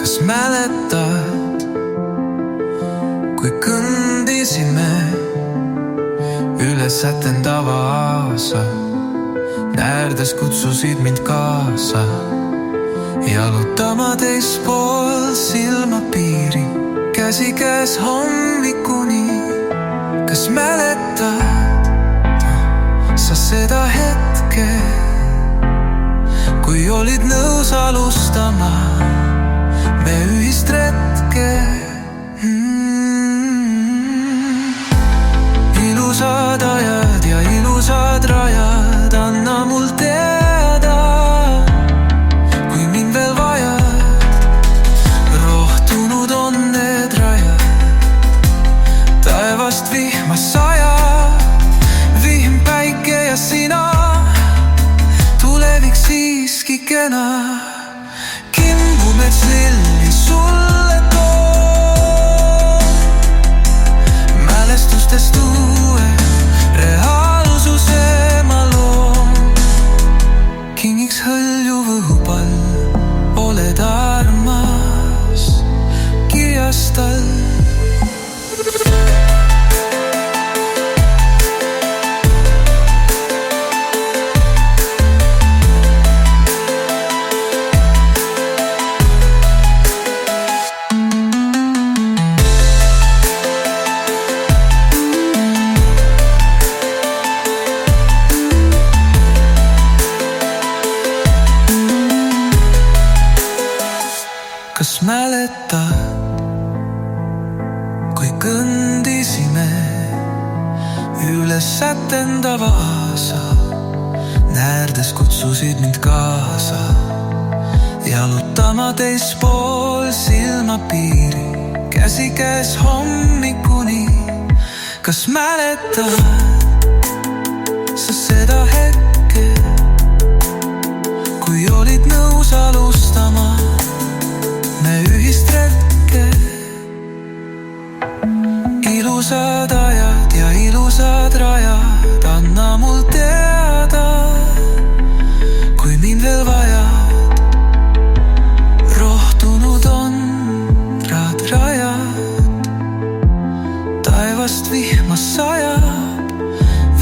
kas mäletad, kui kõndisime üle sätendava aasa, näärdes kutsusid mind kaasa, jalutama teispool silmapiiri, käsikäes hommikuni. Kas mäletad sa seda hetke, kui olid nõus alustama me ühist retke? Ilusad ajad ja ilusad rajad, anna mul teada, kui mind veel vajad. Rohtunud on need rajad, taevast vihma sajab, vihm, päike ja sina, tulevik siiski kena. Kimbumets lilli sulle toon, mälestustest uue reaalsuse ma loon. Kingiks hõljuv õhupall, oled armas kirjastal. Kas mäletad, kui kõndisime üle sätendava aasa, näärdes kutsusid mind kaasa, jalutama teispool silmapiiri, käsikäes hommikuni. Kas mäletad sa seda hetke, kui olid nõus alustama me ühist retke? Ilusad ajad ja ilusad rajad, anna mul teada, kui mind veel vajad. Rohtunud on rajad, taevast vihma sajab,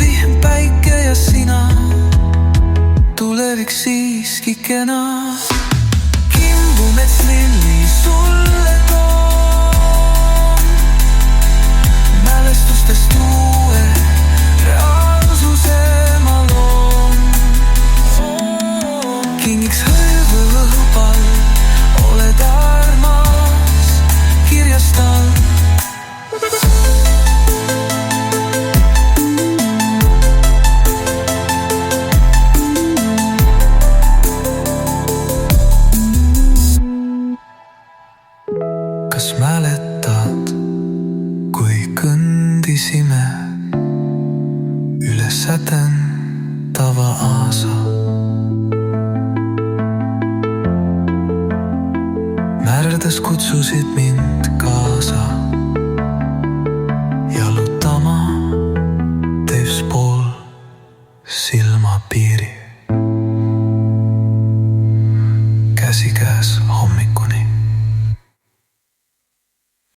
vihm, päike ja sina, tulevik siiski kena. Kimbumets lilli sulle toon, mälestustest uue reaalsuse ma loon. Kingiks hõljuv õhupall, oled armas kirjastal. Kas mäletad, kui kõndisime üle sätendava aasa, määrdes kutsusid mind kaasa,